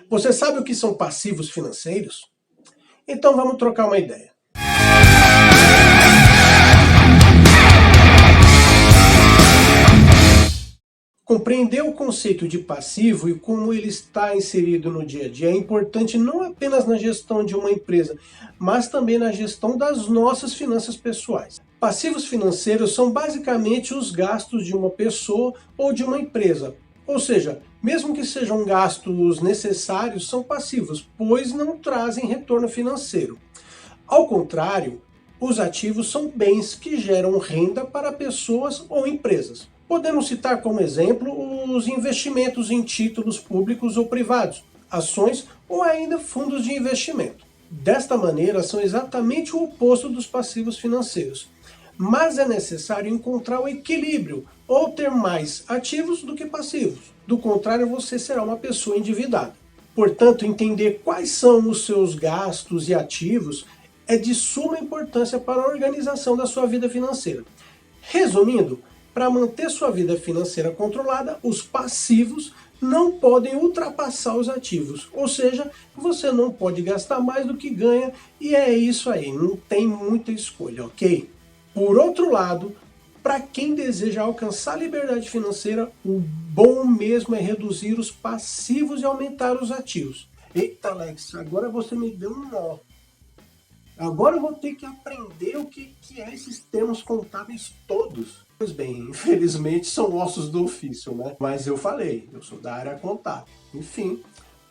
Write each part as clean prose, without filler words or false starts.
Você sabe o que são passivos financeiros? Então vamos trocar uma ideia. Compreender o conceito de passivo e como ele está inserido no dia a dia é importante não apenas na gestão de uma empresa, mas também na gestão das nossas finanças pessoais. Passivos financeiros são basicamente os gastos de uma pessoa ou de uma empresa. Ou seja, mesmo que sejam gastos necessários, são passivos, pois não trazem retorno financeiro. Ao contrário, os ativos são bens que geram renda para pessoas ou empresas. Podemos citar como exemplo os investimentos em títulos públicos ou privados, ações ou ainda fundos de investimento. Desta maneira, são exatamente o oposto dos passivos financeiros. Mas é necessário encontrar o equilíbrio ou ter mais ativos do que passivos. Do contrário, você será uma pessoa endividada. Portanto, entender quais são os seus gastos e ativos é de suma importância para a organização da sua vida financeira. Resumindo, para manter sua vida financeira controlada, os passivos não podem ultrapassar os ativos. Ou seja, você não pode gastar mais do que ganha e é isso aí, não tem muita escolha, ok? Por outro lado, para quem deseja alcançar a liberdade financeira, o bom mesmo é reduzir os passivos e aumentar os ativos. Eita, Alex, agora você me deu um nó. Agora eu vou ter que aprender o que é esses termos contábeis todos. Pois bem, infelizmente são ossos do ofício, né? Mas eu falei, eu sou da área contábil. Enfim,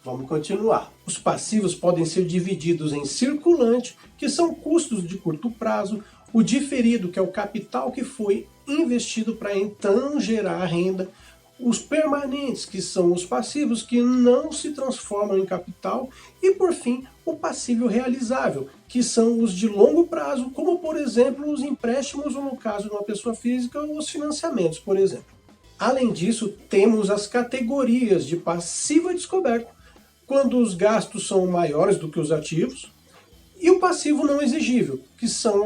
vamos continuar. Os passivos podem ser divididos em circulante, que são custos de curto prazo, o diferido, que é o capital que foi investido para então gerar renda, os permanentes, que são os passivos que não se transformam em capital, e por fim, o passível realizável, que são os de longo prazo, como por exemplo os empréstimos ou no caso de uma pessoa física, os financiamentos, por exemplo. Além disso, temos as categorias de passivo descoberto, quando os gastos são maiores do que os ativos, e o passivo não exigível, que são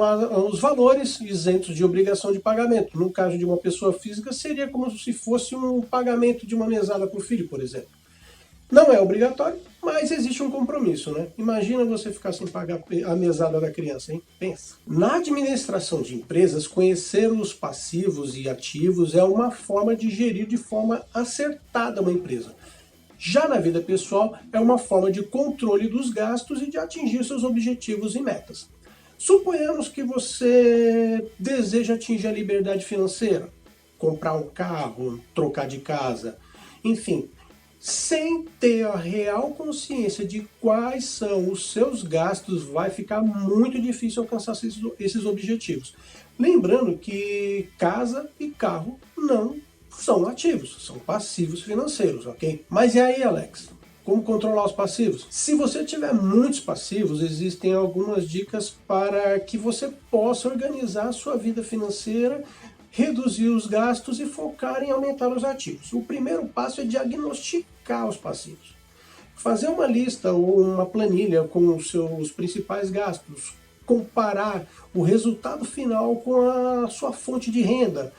os valores isentos de obrigação de pagamento. No caso de uma pessoa física, seria como se fosse um pagamento de uma mesada por filho, por exemplo. Não é obrigatório, mas existe um compromisso, né? Imagina você ficar sem pagar a mesada da criança, hein? Pensa. Na administração de empresas, conhecer os passivos e ativos é uma forma de gerir de forma acertada uma empresa. Já na vida pessoal, é uma forma de controle dos gastos e de atingir seus objetivos e metas. Suponhamos que você deseja atingir a liberdade financeira, comprar um carro, trocar de casa, enfim, sem ter a real consciência de quais são os seus gastos, vai ficar muito difícil alcançar esses objetivos. Lembrando que casa e carro não são ativos, são passivos financeiros, ok? Mas e aí, Alex? Como controlar os passivos? Se você tiver muitos passivos, existem algumas dicas para que você possa organizar a sua vida financeira, reduzir os gastos e focar em aumentar os ativos. O primeiro passo é diagnosticar os passivos. Fazer uma lista ou uma planilha com os seus principais gastos, comparar o resultado final com a sua fonte de renda,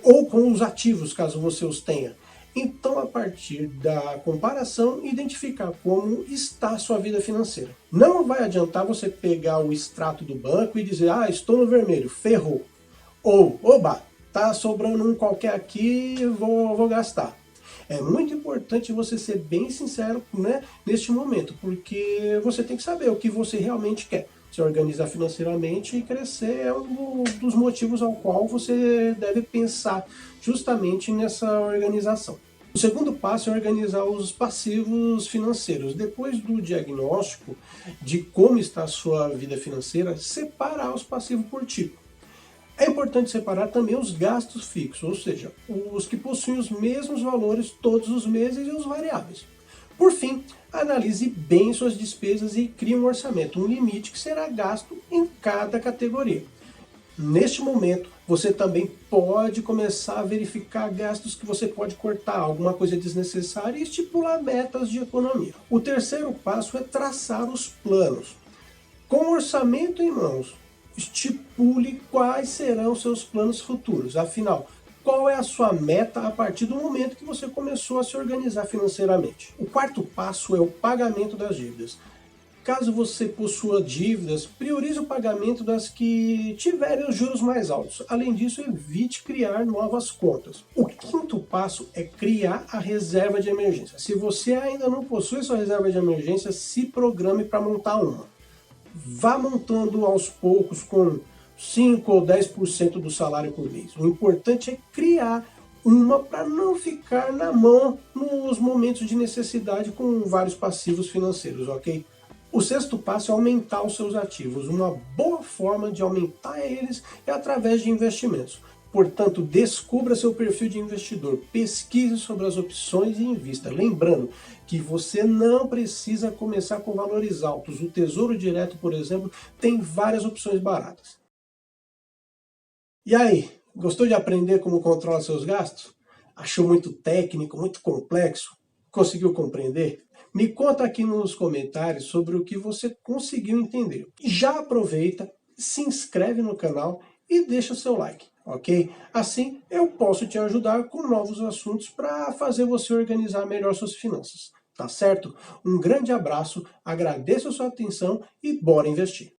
ou com os ativos, caso você os tenha. Então, a partir da comparação, identificar como está a sua vida financeira. Não vai adiantar você pegar o extrato do banco e dizer, estou no vermelho, ferrou. Ou, oba, tá sobrando um qualquer aqui, vou gastar. É muito importante você ser bem sincero, né, neste momento, porque você tem que saber o que você realmente quer. Se organizar financeiramente e crescer é um dos motivos ao qual você deve pensar justamente nessa organização. O segundo passo é organizar os passivos financeiros. Depois do diagnóstico de como está a sua vida financeira, separar os passivos por tipo. É importante separar também os gastos fixos, ou seja, os que possuem os mesmos valores todos os meses e os variáveis. Por fim, analise bem suas despesas e crie um orçamento, um limite que será gasto em cada categoria. Neste momento, você também pode começar a verificar gastos que você pode cortar, alguma coisa desnecessária e estipular metas de economia. O terceiro passo é traçar os planos. Com o orçamento em mãos, estipule quais serão seus planos futuros. Afinal, qual é a sua meta a partir do momento que você começou a se organizar financeiramente. O quarto passo é o pagamento das dívidas. Caso você possua dívidas, priorize o pagamento das que tiverem os juros mais altos. Além disso, evite criar novas contas. O quinto passo é criar a reserva de emergência. Se você ainda não possui sua reserva de emergência, se programe para montar uma. Vá montando aos poucos com 5 ou 10% do salário por mês. O importante é criar uma para não ficar na mão nos momentos de necessidade com vários passivos financeiros, ok? O sexto passo é aumentar os seus ativos. Uma boa forma de aumentar eles é através de investimentos. Portanto, descubra seu perfil de investidor, pesquise sobre as opções e invista. Lembrando que você não precisa começar com valores altos. O Tesouro Direto, por exemplo, tem várias opções baratas. E aí, gostou de aprender como controla seus gastos? Achou muito técnico, muito complexo? Conseguiu compreender? Me conta aqui nos comentários sobre o que você conseguiu entender. Já aproveita, se inscreve no canal e deixa seu like, ok? Assim eu posso te ajudar com novos assuntos para fazer você organizar melhor suas finanças, tá certo? Um grande abraço, agradeço a sua atenção e bora investir!